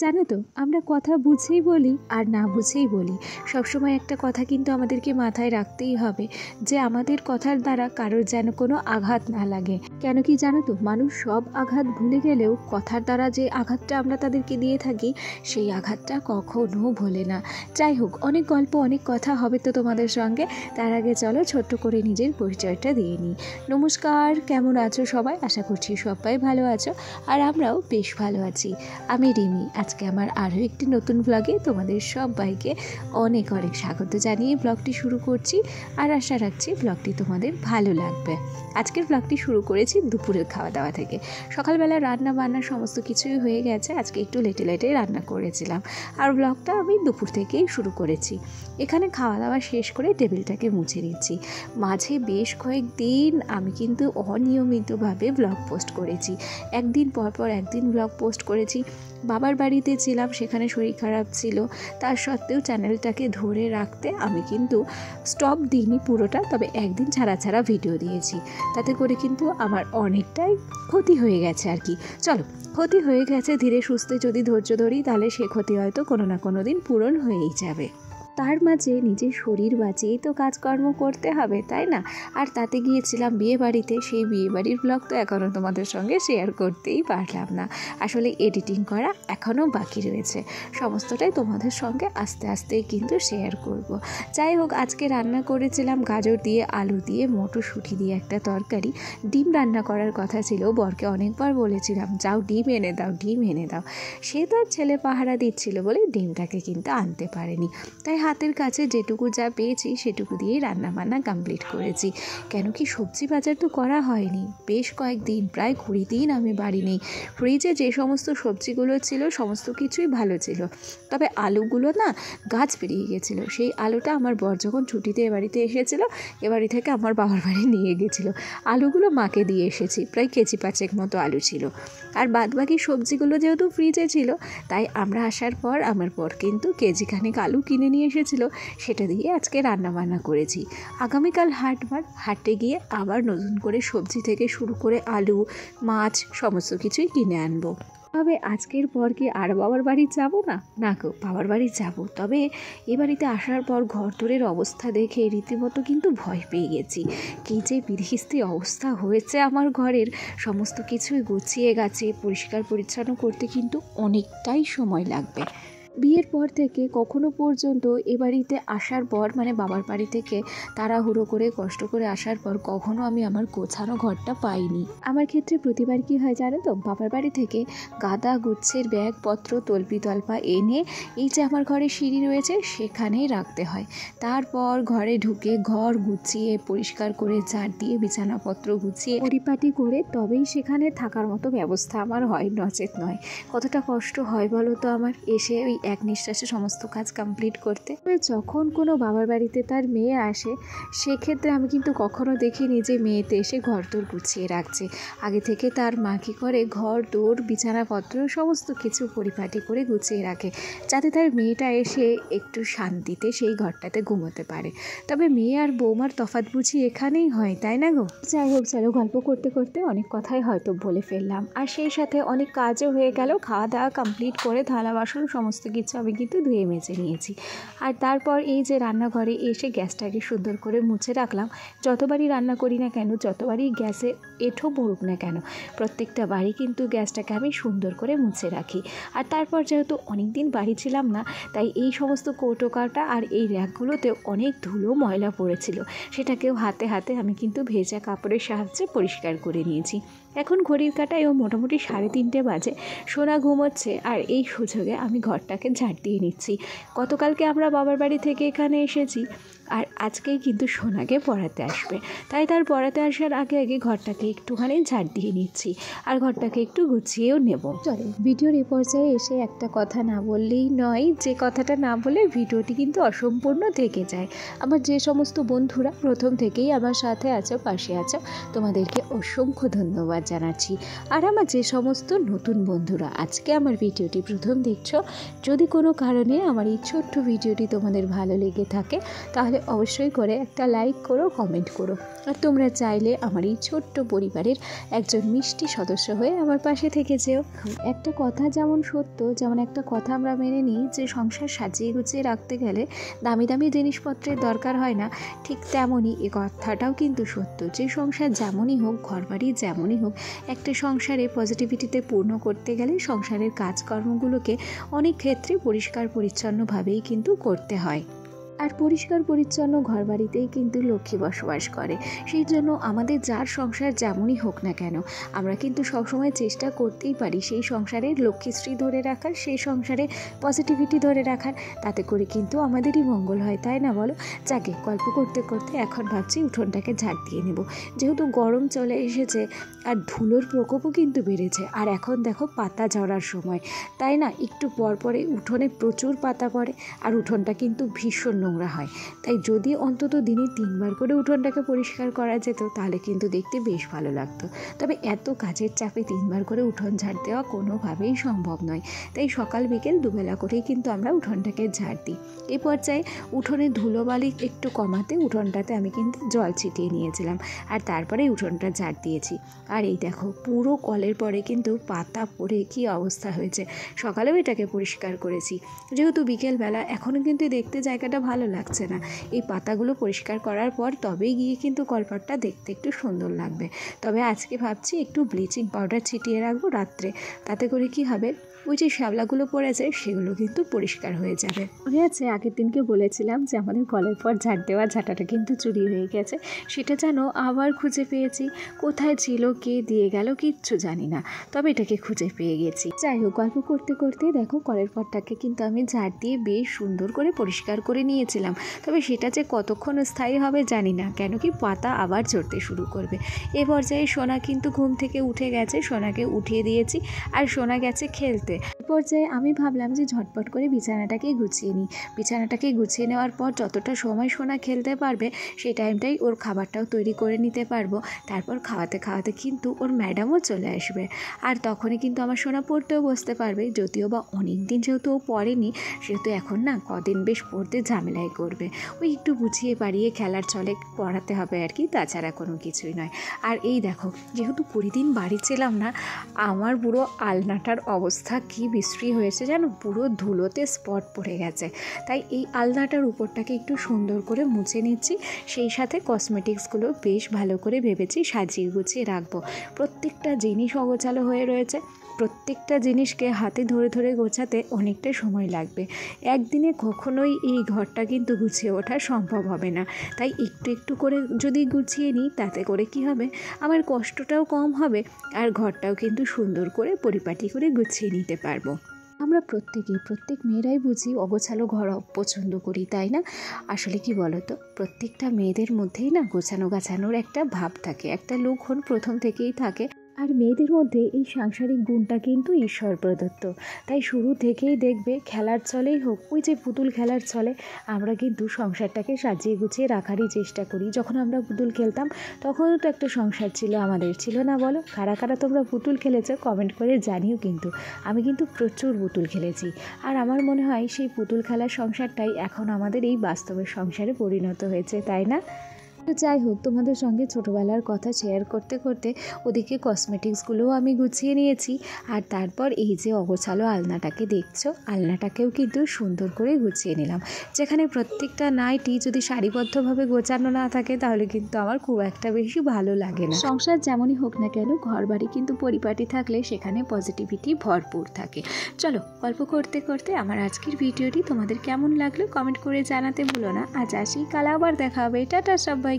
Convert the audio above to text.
জানো তো, আমরা কথা বুঝেই বলি আর না বুঝেই বলি। সবসময় একটা কথা কিন্তু আমাদেরকে মাথায় রাখতেই হবে যে আমাদের কথার দ্বারা কারোর যেন কোনো আঘাত না লাগে। কেন কি জানো তো, মানুষ সব আঘাত ভুলে গেলেও কথার দ্বারা যে আঘাতটা আমরা তাদেরকে দিয়ে থাকি সেই আঘাতটা কখনো ভোলে না। যাই হোক, অনেক গল্প অনেক কথা হবে তো তোমাদের সঙ্গে। তার আগে চলো ছোট্ট করে নিজের পরিচয়টা দিয়ে নিই। নমস্কার, কেমন আছো সবাই? আশা করছি সবাই ভালো আছো আর আমরাও বেশ ভালো আছি। আমি রিমি। আজকে আমার আরও একটি নতুন ব্লগে তোমাদের সবাইকে অনেক অনেক স্বাগত জানিয়ে ব্লগটি শুরু করছি আর আশা রাখছি ব্লগটি তোমাদের ভালো লাগবে। আজকের ব্লগটি শুরু করেছি দুপুরের খাওয়া দাওয়া থেকে। সকালবেলা রান্না বান্না সমস্ত কিছুই হয়ে গেছে, আজকে একটু লেটে রান্না করেছিলাম আর ব্লগটা আমি দুপুর থেকেই শুরু করেছি। এখানে খাওয়া দাওয়া শেষ করে টেবিলটাকে মুছে দিচ্ছি। মাঝে বেশ কয়েকদিন আমি কিন্তু অনিয়মিতভাবে ব্লগ পোস্ট করেছি, একদিন পর একদিন ব্লগ পোস্ট করেছি। বাবার বাড়িতে ছিলাম, সেখানে শরীর খারাপ ছিল, তার সত্ত্বেও চ্যানেলটাকে ধরে রাখতে আমি কিন্তু স্টপ দিইনি পুরোটা, তবে একদিন ছাড়া ভিডিও দিয়েছি। তাতে করে কিন্তু আমার অনেকটাই ক্ষতি হয়ে গেছে আর কি। চলো, ক্ষতি হয়ে গেছে, ধীরে সুস্থে যদি ধৈর্য ধরি তাহলে সে ক্ষতি হয়তো কোনো না কোনো দিন পূরণ হয়েই যাবে। তার মাঝে নিজের শরীর বাঁচিয়েই তো কাজকর্ম করতে হবে, তাই না? আর তাতে গিয়েছিলাম বিয়ে বাড়িতে, সেই বিয়ে বাড়ির ব্লগ তো এখনও তোমাদের সঙ্গে শেয়ার করতেই পারলাম না। আসলে এডিটিং করা এখনও বাকি রয়েছে, সমস্তটাই তোমাদের সঙ্গে আস্তে আস্তে কিন্তু শেয়ার করব। যাই হোক, আজকে রান্না করেছিলাম গাজর দিয়ে, আলু দিয়ে, মটরশুঁটি দিয়ে একটা তরকারি। ডিম রান্না করার কথা ছিল, বরকে অনেকবার বলেছিলাম যাও ডিম এনে দাও। সে তো আর ছেলে পাহারা দিচ্ছিল বলে ডিমটাকে কিন্তু আনতে পারেনি, তাই হাতের কাছে যেটুকু যা পেয়েছি সেটুকু দিয়েই রান্নাবান্না কমপ্লিট করেছি। কেন কি সবজি বাজার তো করা হয়নি বেশ কয়েকদিন, প্রায় 20 দিন আমি বাড়ি নেই। ফ্রিজে যে সমস্ত সবজিগুলো ছিল সমস্ত কিছুই ভালো ছিল, তবে আলুগুলো না গাছ পেরিয়ে গেছিলো। সেই আলুটা আমার বর যখন ছুটিতে এ বাড়িতে এসেছিল, এ বাড়ি থেকে আমার বাবার বাড়ি নিয়ে গেছিলো। আলুগুলো মাকে দিয়ে এসেছি, প্রায় কেজি 5 মতো আলু ছিল। আর বাদবাকি সবজিগুলো যেহেতু ফ্রিজে ছিল, তাই আমরা আসার পর আমার বর কিন্তু কেজি খানেক আলু কিনে নিয়ে এসেছিল, সেটা দিয়ে আজকে রান্নাবান্না করেছি। আগামীকাল হাটে গিয়ে আবার নতুন করে সবজি থেকে শুরু করে আলু, মাছ সমস্ত কিছুই কিনে আনবো। তবে আজকের পর কি আর বাবার বাড়ি যাব না গো, বাবার বাড়ি যাব। তবে এ বাড়িতে আসার পর ঘরদোরের অবস্থা দেখে রীতিমতো কিন্তু ভয় পেয়ে গেছি। কী যে বিধিস্তি অবস্থা হয়েছে আমার ঘরের, সমস্ত কিছুই গুছিয়ে গেছে, পরিষ্কার পরিচ্ছন্ন করতে কিন্তু অনেকটাই সময় লাগবে। বিয়ের পর থেকে কখনো পর্যন্ত এ বাড়িতে আসার পর, মানে বাবার বাড়ি থেকে তাড়াহুড়ো করে কষ্ট করে আসার পর কখনো আমি আমার গোছানো ঘরটা পাইনি। আমার ক্ষেত্রে প্রতিবার কি হয় জানো তো, বাবার বাড়ি থেকে গাদা গুচ্ছের ব্যাগপত্র তল্পি তল্পা এনে এই যে আমার ঘরে সিঁড়ি রয়েছে সেখানেই রাখতে হয়। তারপর ঘরে ঢুকে ঘর গুছিয়ে পরিষ্কার করে ঝাড় দিয়ে বিছানাপত্র গুছিয়ে পরিপাটি করে তবেই সেখানে থাকার মতো ব্যবস্থা আমার হয়, নচেত নয়। কতটা কষ্ট হয় বলো তো আমার, এসে ওই এক নিঃশ্বাসে সমস্ত কাজ কমপ্লিট করতে। যখন কোনো বাবার বাড়িতে তার মেয়ে আসে, সেক্ষেত্রে আমি কিন্তু কখনো দেখিনি যে মেয়েতে এসে ঘর দোর গুছিয়ে রাখছে। আগে থেকে তার মা কী করে, ঘর দোর বিছানাপত্র সমস্ত কিছু পরিপাটি করে গুছিয়ে রাখে, যাতে তার মেয়েটা এসে একটু শান্তিতে সেই ঘরটাতে ঘুমোতে পারে। তবে মেয়ে আর বৌমার তফাৎ বুঝি এখানেই হয়, তাই না গো? যাই হোক, চলো, গল্প করতে করতে অনেক কথাই হয়তো বলে ফেললাম, আর সেই সাথে অনেক কাজও হয়ে গেল। খাওয়া দাওয়া কমপ্লিট করে থালা বাসন সমস্ত কিছু আমি কিন্তু ধুয়ে মেজে নিয়েছি। আর তারপর এই যে রান্নাঘরে এসে গ্যাসটাকে সুন্দর করে মুছে রাখলাম। যতবারই রান্না করি না কেন, যতবারই গ্যাসে এঁঠো পড়ুক না কেন, প্রত্যেকটা বাড়ি কিন্তু গ্যাসটাকে আমি সুন্দর করে মুছে রাখি। আর তারপর যেহেতু অনেক দিন বাড়ি ছিলাম না, তাই এই সমস্ত কৌটো কাটা আর এই র্যাকগুলোতে অনেক ধুলো ময়লা পড়েছিল, সেটাকেও হাতে আমি কিন্তু ভেজা কাপড়ের সাহায্যে পরিষ্কার করে নিয়েছি। এখন ঘড়ির কাঁটায়ও মোটামুটি 3:30 বাজে, সোনা ঘুমোচ্ছে, আর এই সুযোগে আমি ঘরটাকে ঝাড় দিয়ে নিচ্ছি। গতকালকে আমরা বাবার বাড়ি থেকে এখানে এসেছি, আর আজকেই কিন্তু সোনাকে পড়াতে আসবে, তাই তার পড়াতে আসার আগে ঘরটাকে একটুখানি ঝাড় দিয়ে নিচ্ছি আর ঘরটাকে একটু গুছিয়েও নেব। চলো, ভিডিওর এ পর্যায়ে এসে একটা কথা না বললেই নয়, যে কথাটা না বলে ভিডিওটি কিন্তু অসম্পূর্ণ থেকে যায়। আমার যে সমস্ত বন্ধুরা প্রথম থেকেই আমার সাথে আছো, পাশে আছো, তোমাদেরকে অসংখ্য ধন্যবাদ জানাচ্ছি। আর আমার যে সমস্ত নতুন বন্ধুরা আজকে আমার ভিডিওটি প্রথম দেখছো, যদি কোনো কারণে আমার এই ছোট্ট ভিডিওটি তোমাদের ভালো লেগে থাকে তাহলে অবশ্যই করে একটা লাইক করো, কমেন্ট করো। আর তোমরা চাইলে আমার এই ছোট্ট পরিবারের একজন মিষ্টি সদস্য হয়ে আমার পাশে থেকে যেও। একটা কথা যেমন সত্য, যেমন একটা কথা আমরা মেনে নিই যে সংসার সাজিয়ে গুছিয়ে রাখতে গেলে দামি দামি জিনিসপত্রের দরকার হয় না, ঠিক তেমনই এ কথাটাও কিন্তু সত্য যে সংসার যেমনই হোক, ঘরবাড়ি যেমনই হোক, একটা সংসারে পজিটিভিটিতে পূর্ণ করতে গেলে সংসারের কাজকর্মগুলোকে অনেক ক্ষেত্রে পরিষ্কার পরিচ্ছন্নভাবেই কিন্তু করতে হয়। আর পরিষ্কার পরিচ্ছন্ন ঘরবাড়িতেই কিন্তু লক্ষ্মী বসবাস করে। সেই জন্য আমাদের যার সংসার যেমনই হোক না কেন, আমরা কিন্তু সবসময় চেষ্টা করতেই পারি সেই সংসারের লক্ষ্মীশ্রী ধরে রাখার, সেই সংসারে পজিটিভিটি ধরে রাখার। তাতে করে কিন্তু আমাদেরই মঙ্গল হয়, তাই না বলো? যাকে গল্প করতে করতে এখন ভাবছি উঠোনটাকে ঝাড় দিয়ে নেব, যেহেতু গরম চলে এসেছে আর ধুলোর প্রকোপও কিন্তু বেড়েছে। আর এখন দেখো পাতা ঝরার সময়, তাই না? একটু পর পরে উঠোনে প্রচুর পাতা পড়ে আর উঠোনটা কিন্তু ভীষণ নোংরা হয়। তাই যদি অন্তত দিনে 3 বার করে উঠোনটাকে পরিষ্কার করা যেত তাহলে কিন্তু দেখতে বেশ ভালো লাগতো। তবে এত কাজের চাপে 3 বার করে উঠোন ঝাড় দেওয়া কোনোভাবেই সম্ভব নয়। তাই সকাল বিকেল দুবেলা করেই কিন্তু আমরা উঠোনটাকে ঝাড় দিই। এই পর্যায়ে উঠোনে ধুলোবালি একটু কমাতে উঠোনটাতে আমি কিন্তু জল ছিটিয়ে নিয়েছিলাম আর তারপরে উঠোনটা ঝাড় দিয়েছি। আর এই দেখো পুরো কলের পরে কিন্তু পাতা পড়ে কি অবস্থা হয়েছে। সকালেও এটাকে পরিষ্কার করেছি, যেহেতু বিকেলবেলা এখনও কিন্তু দেখতে জায়গাটা ভালো লাগছে না। এই পাতাগুলো পরিষ্কার করার পর তবেই গিয়ে কিন্তু কলপাটটা দেখতে একটু সুন্দর লাগবে। তবে আজকে ভাবছি একটু ব্লিচিং পাউডার ছিটিয়ে রাখবো রাত্রে, তাতে করে কি হবে, ওই যে শ্যাওলাগুলো পড়েছে সেগুলো কিন্তু পরিষ্কার হয়ে যাবে। মনে আছে আগের দিনকে বলেছিলাম যে আমাদের কলের পর ঝাড় দেওয়া ঝাঁটাটা কিন্তু চুরি হয়ে গেছে, সেটা যেন আবার খুঁজে পেয়েছি। কোথায় ছিল, কে দিয়ে গেল কিচ্ছু জানি না, তবে এটাকে খুঁজে পেয়ে গেছি। যাই হোক, গল্প করতে করতে দেখো কলের পরটাকে কিন্তু আমি ঝাড় দিয়ে বেশ সুন্দর করে পরিষ্কার করে নিয়েছিলাম। তবে সেটা যে কতক্ষণ স্থায়ী হবে জানি না, কেন কি পাতা আবার ঝরতে শুরু করবে। এ পর্যায়ে সোনা কিন্তু ঘুম থেকে উঠে গেছে, সোনাকে উঠিয়ে দিয়েছি আর সোনা গেছে খেলতে। পর্যায়ে আমি ভাবলাম যে ঝটপট করে বিছানাটাকে গুছিয়ে নিই। বিছানাটাকে গুছিয়ে নেওয়ার পর যতটা সময় সোনা খেলতে পারবে সেই টাইমটাই ওর খাবারটাও তৈরি করে নিতে পারবো। তারপর খাওয়াতে খাওয়াতে কিন্তু ওর ম্যাডামও চলে আসবে আর তখনই কিন্তু আমার সোনা পড়তেও বসতে পারবে। যদিও বা অনেক দিন যেহেতু ও পড়েনি, সেহেতু এখন না কদিন বেশ পড়তে ঝামেলাই করবে। ওই একটু গুছিয়ে পারিয়ে খেলার ছলে পড়াতে হবে আর কি, তাছাড়া কোনো কিছুই নয়। আর এই দেখো, যেহেতু 20 দিন বাড়ি ছিলাম না, আমার পুরো আলনাটার অবস্থা কি বিশ্রী হয়েছে জানো, পুরো ধুলোতে স্পট পড়ে গেছে। তাই এই আলনাটার উপরটাকে একটু সুন্দর করে মুছে নিচ্ছি, সেই সাথে কসমেটিক্সগুলো বেশ ভালো করে ভেবেছি সাজিয়ে গুছিয়ে রাখবো। প্রত্যেকটা জিনিস অগোছালো হয়ে রয়েছে, প্রত্যেকটা জিনিসকে হাতে ধরে ধরে গোছাতে অনেকটা সময় লাগবে। একদিনে কখনোই এই ঘরটা কিন্তু গুছিয়ে ওঠা সম্ভব হবে না। তাই একটু একটু করে যদি গুছিয়ে নিই তাতে করে কি হবে, আমার কষ্টটাও কম হবে আর ঘরটাও কিন্তু সুন্দর করে পরিপাটি করে গুছিয়ে নিতে পারবো। আমরা প্রত্যেক মেয়েরাই বুঝি অগোছালো ঘর পছন্দ করি, তাই না? আসলে কি বলতো, প্রত্যেকটা মেয়েদের মধ্যেই না গোছানো গাছানোর একটা ভাব থাকে, একটা লক্ষণ প্রথম থেকেই থাকে। আর মেয়েদের মধ্যে এই সাংসারিক গুণটা কিন্তু ঈশ্বর প্রদত্ত। তাই শুরু থেকেই দেখবে খেলার ছলেই হোক, ওই যে পুতুল খেলার ছলে আমরা কিন্তু সংসারটাকে সাজিয়ে গুছিয়ে রাখারই চেষ্টা করি। যখন আমরা পুতুল খেলতাম তখনও তো একটা সংসার ছিল আমাদের, ছিল না বলো? কারা কারা তোমরা পুতুল খেলেছো কমেন্ট করে জানিও। কিন্তু আমি কিন্তু প্রচুর পুতুল খেলেছি আর আমার মনে হয় সেই পুতুল খেলার সংসারটাই এখন আমাদের এই বাস্তবের সংসারে পরিণত হয়েছে, তাই না? তো যাই হোক, তোমাদের সঙ্গে ছোটোবেলার কথা শেয়ার করতে করতে ওদিকে কসমেটিক্সগুলোও আমি গুছিয়ে নিয়েছি। আর তারপর এই যে অগোছালো আলনাটাকে দেখছো, আলনাটাকেও কিন্তু সুন্দর করে গুছিয়ে নিলাম। যেখানে প্রত্যেকটা নাইটি যদি সারিবদ্ধভাবে গোছানো না থাকে তাহলে কিন্তু আমার খুব একটা বেশি ভালো লাগে না। সংসার যেমনই হোক না কেন, ঘর বাড়ি কিন্তু পরিপাটি থাকলে সেখানে পজিটিভিটি ভরপুর থাকে। চলো, গল্প করতে করতে আমার আজকের ভিডিওটি তোমাদের কেমন লাগলো কমেন্ট করে জানাতে ভুলো না। আজ আসি, কাল আবার দেখা হবে। টাটা সবাইকে।